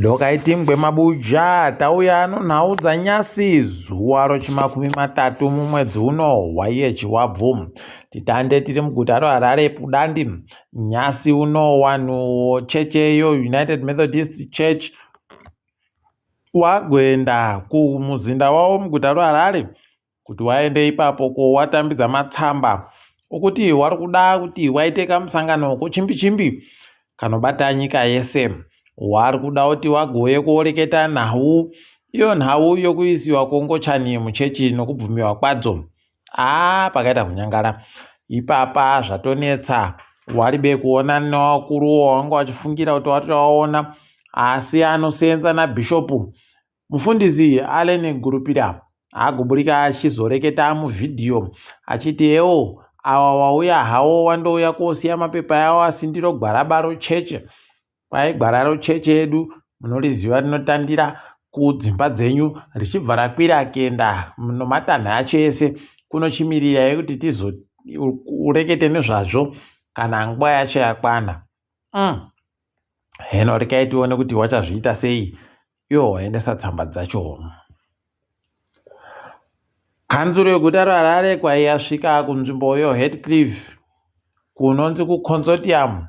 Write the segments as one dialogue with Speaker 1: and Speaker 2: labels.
Speaker 1: Dokaitingwe mabuja tauya anonhaudza nyasi zuva rochimakumi-matatu mumwedzi uno waiyechivabvu titande tiri muguta roHarare Pudandi. Nyasi uno wanhu checheyo United Methodist Church wagoenda kumuzinda wavo muguta roHarare kuti waende ipapo kowatambidza matsamba okuti wari kuda kuti waite kamusangano kochimbi-chimbi kanobata nyika yese. Wari kuda kuti wagouye kuoreketa nhau, iyo nhau yokuisiwa kongochani muchechi nokubvumiwa kwadzo. Pakaita kunyangara ipapa zvatonetsa. Waribe kuona nevakuru wanga wachifungira kuti watovaona, asi anosenza nabhishopu mufundisi Allen Gurupira agoburika achizoreketa muvhidhiyo achiti ewo ava wauya havo wandouya kosiya mapepa yavo asindiro gwaraba rocheche. Kwai gwara rocheche yedu munoriziva rinotandira kudzimba dzenyu richibva rakwira kuenda nomatanho acho ese kunochimirira kuti tizorekete nezvazvo kana nguva yacho yakwana. Heno rekai tione kuti wachazviita sei iwo waendesa tsamba dzacho. Kanzuro yeguta roHarare kwaiyasvika kunzvimboyo Heathcliff kunonzi kuconsortium.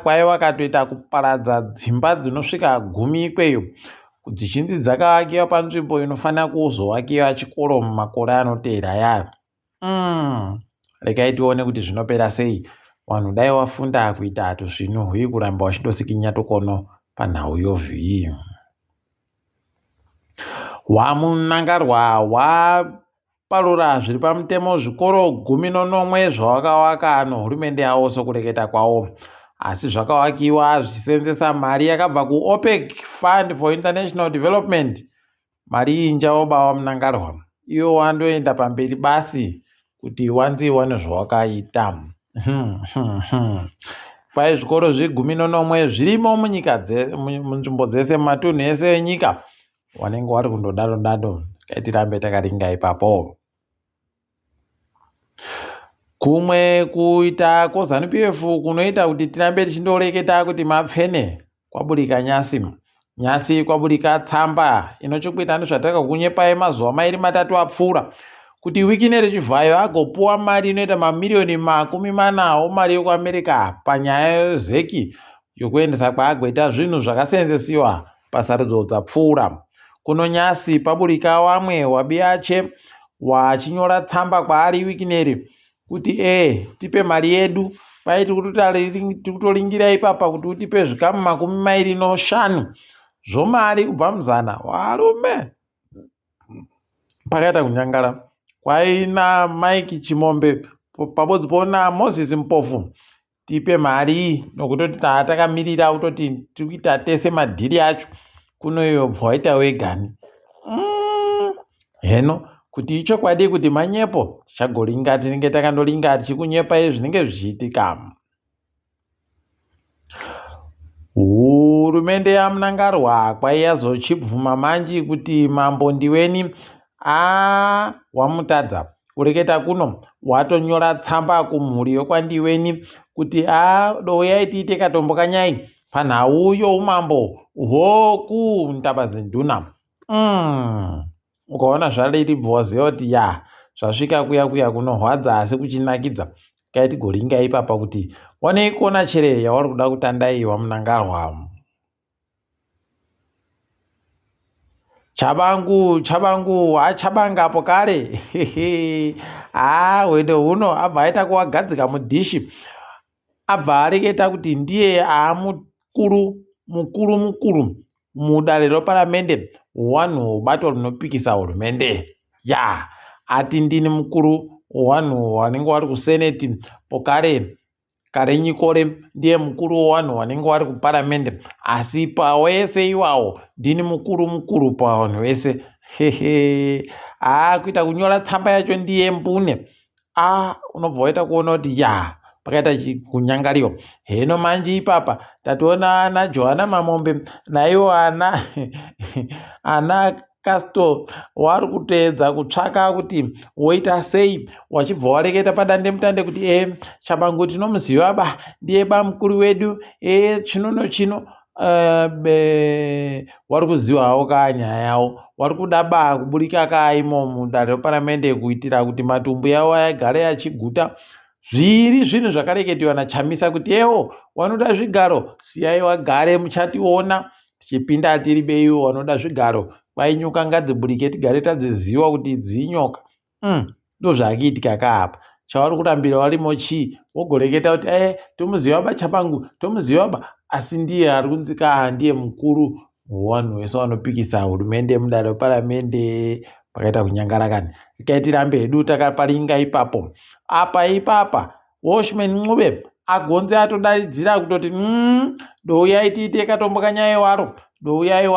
Speaker 1: Kwai wakatoita kuparadza dzimba dzinosvika 10 ikweyo dzichinzi dzakavakiwa panzvimbo inofanira kuzovakiwa chikoro mumakore anoteera yayo. Rekai tione kuti zvinopera sei. Wanhu dai wafunda kuita hato zvino hui kuramba wachindosikinya tokono panhau yovhii. Wamunangarwa waparura zviri pamutemo zvikoro 19 zvawakavaka nohurumende yavo sokureketa kwavo, asi zvakavakiwa zvichiseenzesa mari yakabva kuOPEC Fund for International Development. Mari inja woba Munangarwa, iwo wandoenda pamberi basi kuti wanziwa nezvawakaita. Kwai zvikoro zvi19 zvirimo munzvimbo dzese mumatunhu ese enyika. Wanenge wari kundodaro tirambe takaringa ipapo. Kumwe kuita kwoZANU-PF kunoita kuti tirambe tichindoreketa kuti mapfene kwaburika nyasi kwaburika tsamba inochokuita nezvatakakunyepai mazuva 2-3 apfuura kuti wiki nerechivhayo agopuwa mari inoita mamiliyoni 40 mari yekuAmerica panyaya yezeki yokuendesa kwaagoita zvinhu zvakaseenzesiwa pasarudzo dzapfuura. Kuno nyasi paburika wamwe wabiache wachinyora tsamba kwaari wiki neri kuti tipe mari yedu, kwai tikutoringira ipapa kuti utipe zvikamu 25 zvomari kubva muzana. Warume pakaita kunyangara. Kwaina Mike Chimombe pabodzi pona Moses Mpofu tipe mari nokutoti takamirira kutoti tikuita tese madhiri acho kunoyo bvaita wegani. Heno kuti ichokwadi kuti manyepo tichagoringa tinenge takandoringa tichikunyepai zvinenge zvichiitika. Hurumende yaMunangarwa kwaiyazochibvuma manji kuti mambo ndiweni wamutadza kureketa kuno watonyora tsamba kumhuri yokwandiweni kuti douyai tiite katombo kanyai panhau youmambo hwoku Ntabazinduna. Ukaona zvaribva waziva kuti zvasvika kuya kunorwadza asi kuchinakidza. Kaitigoringa ipapa kuti wanei kuona chere yawari kuda kutandai waMunangarwa. Chabangu chabangapo kare. Wendo huno abva aita kuwagadzika mudhishi, abva areketa kuti ndiye mukuru mudare reparamende wanhu bato rinopikisa hurumende. Ati ndini mukuru wanhu wanenge wari kuseneti pokare Karenyikore ndiye mukuru wanhu wanenge wari kuparamende, asi pawese iwawo ndini mukuru pawanhu wese. Kuita kunyora tsamba yacho ndiye mbune. Unobva waita kuona kuti pakaita kunyangariwa. Heno manje ipapa tatoona ana Johanna Mamombe naiwo ana Casto wari kuteedza kutsvaka kuti woita sei, wachibva wareketa padande mutande kuti Chabangu tinomuziva ndiye mukuru wedu chino wari kuzivawo nyaya yawo, wari kuda kuburika kaimo mudare reparamende kuitira kuti matumbu yawo agare achiguta. Zviri zvinhu zvakareketewa naChamisa kuti ewo wanoda zvigaro siyai wagare muchationa tichipinda tiri beiwo. Wanoda zvigaro kwai nyoka ngadziburike tigare tadziziva kuti dzinyoka. Ndozvaakiitika kaapa. Chavari kurambira warimo chii? Wogoreketa kuti tomuziva baba Chabangu, tomuziva baba, asi ndiye ari kunzika ndiye mukuru wevanhu vese vanopikisa hurumende mudare reparamende. Pakaita kunyangarakani ikatirambe hedu takaparinga ipapo. Apa ipapa Watchman Ncube agonze atodaidzira kutoti douyai tiite katombo kanyai waro, douyai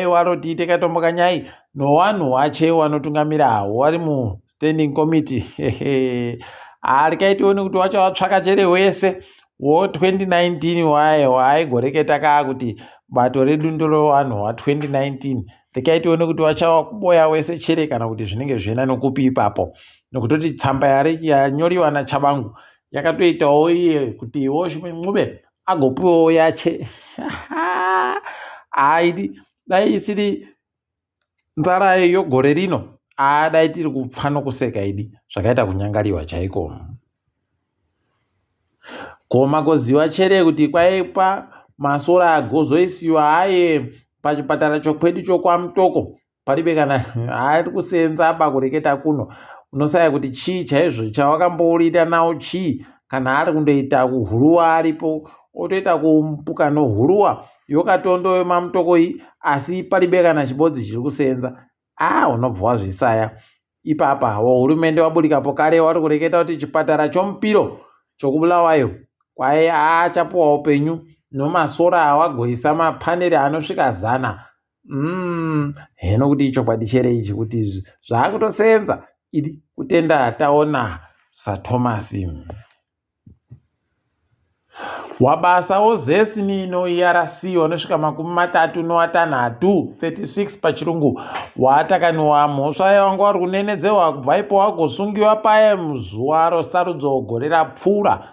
Speaker 1: waro tiite katombo kanyai nowanhu wache wanotungamira hawo wari standing committee. Arikaitioni kuti wacho watsvaka chere wese wo2019 waaigoreketa kaa kuti bato redu ndoro wanhu wa2019 rikaitioni kuti wachakuboya wese chere kana kuti zvinenge zviena nokupi ipapo, nokutoti tsamba yanyoriwa naChabangu yakatoitawo iye kuti Watchman Ncube agopiwawo yache. Dai isiri nzara yogore rino dai tiri kupfa nokuseka idi. Zvakaita kunyangariwa chaiko. Koma koziva chere kuti kwaipa masora agozoisiwa aye pachipatara chokwedu chokwamutoko paribe kana ari kusenza pakureketa kuno. Unosaya kuti chii chaizvo chawakambourita nawo chii, kana ari kundoita kuhuruwa aripo otoita kumpuka nohuruwa yokatondo yemamutoko iyi, asi paribe kana chibodzi chiri kusenza. Unobva wazvisaya ipapa. Hurumende waburikapo kare wari kureketa kuti chipatara chomupiro chokubulawayo kwai achapuwa upenyu nomasora awagoisa mapaneri anosvika 100. Heno kuti chokwadi chere ichi kuti zvaakutosenza idi kutenda taona saThomas wabasawo zesini noERC wanosvika 36 36 pachirungu waatakaniwa mhosva yawanga wari kunenedzewa kubva ipo wagosungiwa paye muzuva rosarudzo gore rapfuura.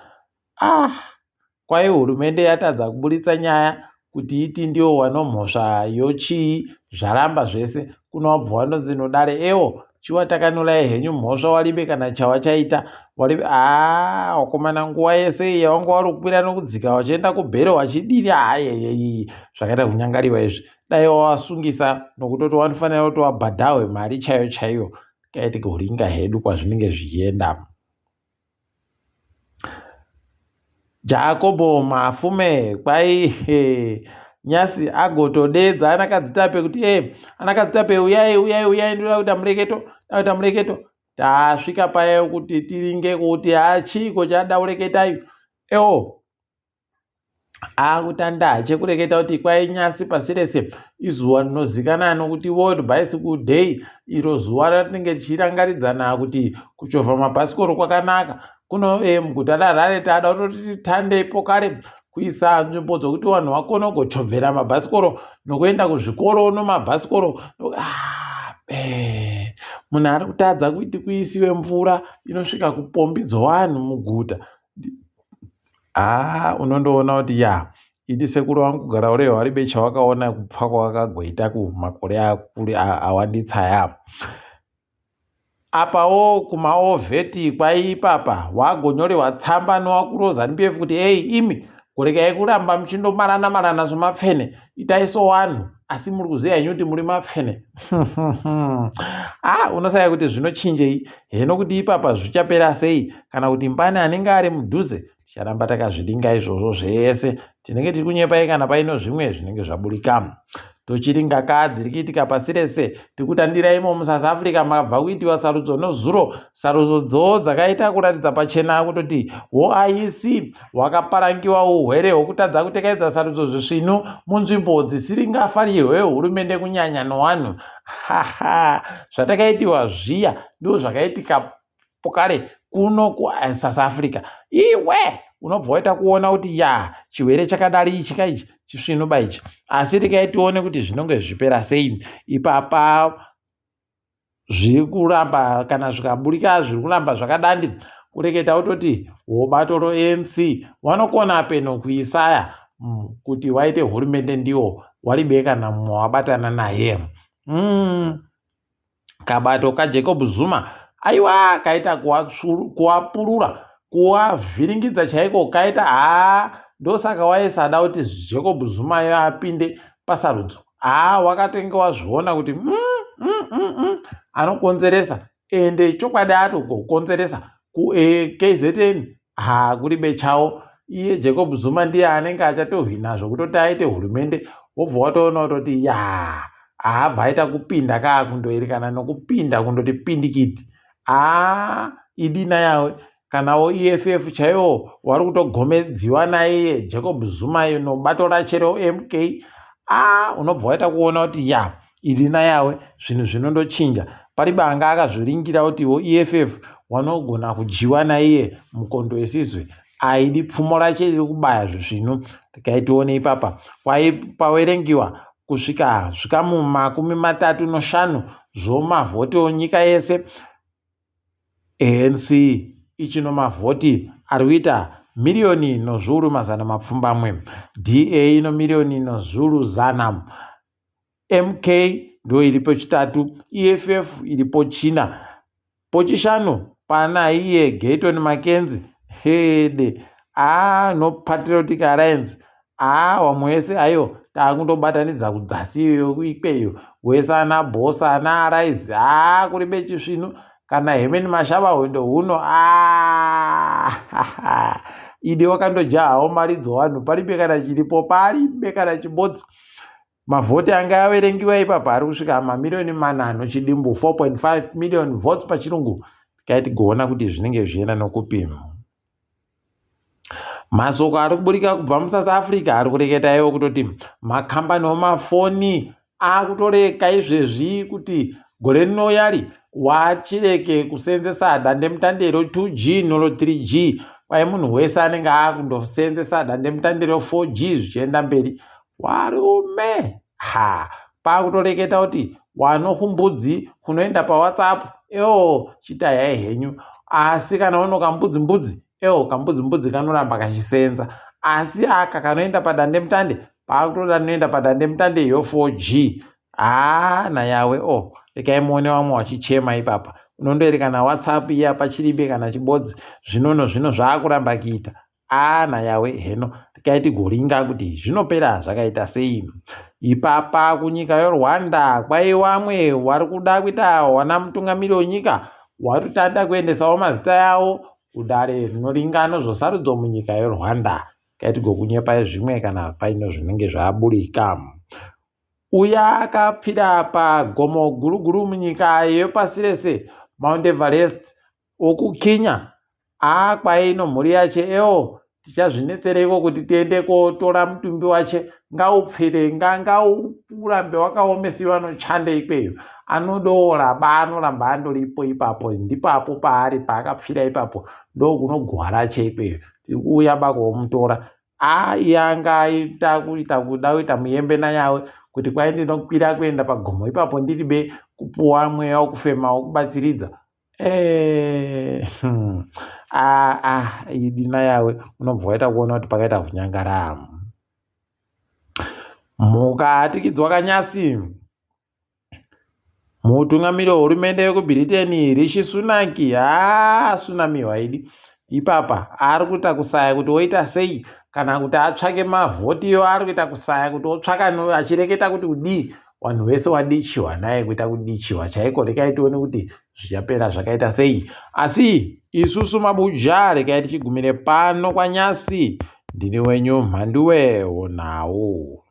Speaker 1: Kwai hurumende yatadza kuburitsa nyaya kuti iti ndio wanomhosva yochii, zvaramba zvese kuno wabva wanonzi nodare ewo chiwatakanulai henyu mhosva waribe kana chawachaita waribe. Wakomana nguva yese yawanga wari kukwira nokudzika wachienda kubhere wachidiri. Zvakaita kunyangariwa izvi. Dai wawasungisa nokutoti wanofanira kuti wabhadhahwe mari chaiyo chaiyo. Kaiti kuringa hedu kwazvinenge zvichienda. Jacobo Mafume kwai nyasi agotodedza anakadzitape kuti anakadzitape uyai ndoda kuita mureketo. Tasvika paye kuti tiringe kuti chiko chada kureketayo. Akutanda chekureketa kuti kwai nyasi pasi rese izuva rinozikana nokuti World Bicycle Day, iro zuva ratinenge tichirangaridzana kuti kuchovha mabhasikoro kwakanaka. Kuno muguta raHarare tada kutoti tandeipo kare kuisa nzvimbo dzokuti vanhu vakone kugochovhera mabhasikoro nokuenda kuzvikoro nomabhasikoro. Munhu ari kutadza kuti kuisiwe mvura inosvika kupombi dzowanhu muguta. Unondoona kuti idi sekuru wangu kugara ureho waribe chawakaona kupfa kwawakagoita kumakore akure awanditsaya. Apawo kumaovheti kwaipapa wagonyorewa tsamba nowakuroza NPF kuti imi kuregai kuramba muchindomarana zvemapfene, itaiso wanhu asi muri kuziva henyu kuti muri mapfene. Unosaya kuti zvinochinjei heno kuti ipapa zvichapera sei, kana kuti mbani anenge ari mudhuze ticharamba takazviringa izvozvo zvese. Tinenge tiri kunyepai kana paino zvimwe zvinenge zvaburika. Tochiringa kadzi rikiitika pasi rese tikutandiraimo muSouth Africa makabva kuitiwa sarudzo nozuro. Sarudzo dzakaita kuratidza pachena kutoti OIC wakaparangiwa urwere hwokutadza kutekedza sarudzo zvisvinu munzvimbo dzisiringafarirwe hurumende kunyanya nowanhu. Zvatakaitiwa zviya ndo zvakaitika pokare kuno kuSouth Africa. Unobva waita kuona kuti chirwere chakadari ichi kaichi chisvinu baichi, asi tikaitione kuti zvinonge zvipera sei. Ipapa zviri kuramba kana zvikaburika zviri kuramba zvakadandi kureketa utoti wobato roANC vanokona peno kuisaya kuti waite hurumende ndiwo walibe kana mumwe wabatana naye. Kabato kaJacob Zuma aiwa kaita kuwapurura kuwavhiringidza chaiko, kaita ndosaka waisada kuti Jacob Zuma apinde pasarudzo. Wakatenge wazviona kuti anokonzeresa, ende chokwadi atokonzeresa KZN kuribe chawo. Iye Jacob Zuma ndiye anenge achatohwinazvo kutoti aite hurumende, wobva watoona kutoti abva aita kupinda kundoerekana nokupinda kundoti pindikiti. Idina yawe kanawo EFF chaiwo wari kutogomedziwa naiye Jacob Zuma nobato rachero MK. Unobva waita kuona kuti idina yawe zvinhu zvinondochinja. Paribe anga akazviringira kutiwo EFF wanogona kujiwa naiye mukondo wesizwe. Aidi pfumo rache riri kubaya zvino tikaitione ipapa pawerengiwa kusvika zvikamu 35 zvomavhoti onyika yese. ANC ichino mavhoti ari kuita 1,700,000. DA ino 1,700,000. MK ndo iri pechitatu, EFF iri pochina. Pochishanu pana iye Gayton Mackenzie hede no Patriotic Alliance. Wamwe wese ayo takundobatanidza kudzasi ikweyo, wese ana Bhosa ana Arise kuribe chisvino kana Hemeni Mashava hondo huno ide wakandojahawo mari dzowanhu paribe kana chiripo, paribe kana chibodzi. Mavhoti anga awerengiwa ipapa ari kusvika 4,000,000 chidimbu, 4.5 million votes pachirungu. Tikaitigona kuti zvinenge zvichienda nokupima. Masoko ari kuburika kubva muSouth Africa ari kureketa iwo kutoti makambani omafoni akutoreka izvezvi kuti gore rino yari wachireke kusenzesa dandemutande 2G nolo 3G. Kwai munhu wese anenge akundosenzesa dandemutande 4G zvichienda mberi. Warume pakutoreketa kuti wanokumbudzi kunoenda paWhatsApp chitayai henyu, asi kana uno kambudzimbudzi kambudzimbudzi kanoramba kachisenza, asi aka kanoenda padandemutande pakutoda noenda padandemutande 4G. Nayawe rekaimuone vamwe wachichema ipapa. Unondoerekana WhatsApp iya pachiribe kana chibodzi zvino zvaakuramba kuita. Nayawe heno tikaiti goringa kuti zvinopera zvakaita sei. Ipapa kunyika yeRwanda kwai vamwe vari kuda kuita wana mutungamiri wenyika watotanda kuendesawo mazita yawo kudare rinoringa nozvosarudzo munyika yeRwanda. Kaiti gokunyepai zvimwe kana paino zvinenge zvaburika. Uya akapfira pagomo guruguru munyika yepasi rese Mount Everest okuKenya. Kwaino mhuri yache tichazvinetsereiko kuti tiende kotora mutumbi wache, ngaupfire ngaurambe wakaomesiwa nochande ikweyo. Anoramba andoripo ipapo, ndipapo paari paakapfira ipapo ndokunogwara che ikweyo. Tiri kuuya bakomutora. Yanga aita kuita muyembe nayawe kuti kwai ndinokwira kuenda pagomo ipapo ndiribe kupuwa mweya wokufema wokubatsiridza. Idina yawe unobva waita kuona kuti pakaita kunyangara. Mukatikidzwa kanyasi, mutungamiri wehurumende yekuBritain Rishi Sunak tsunami waidi ipapa ari kuita kusaya kuti woita sei kana kuti atsvake mavhotiyo. Ari kuita kusaya kuti otsvaka achireketa kuti kudii. Vanhu vese wadichiwa naye kuita kudichiwa chaiko. Rekai tione kuti zvichapera zvakaita sei. Asi isusu mabuja rekai tichigumire pano kwanyasi. Ndini wenyu Mhanduwe Wonawo.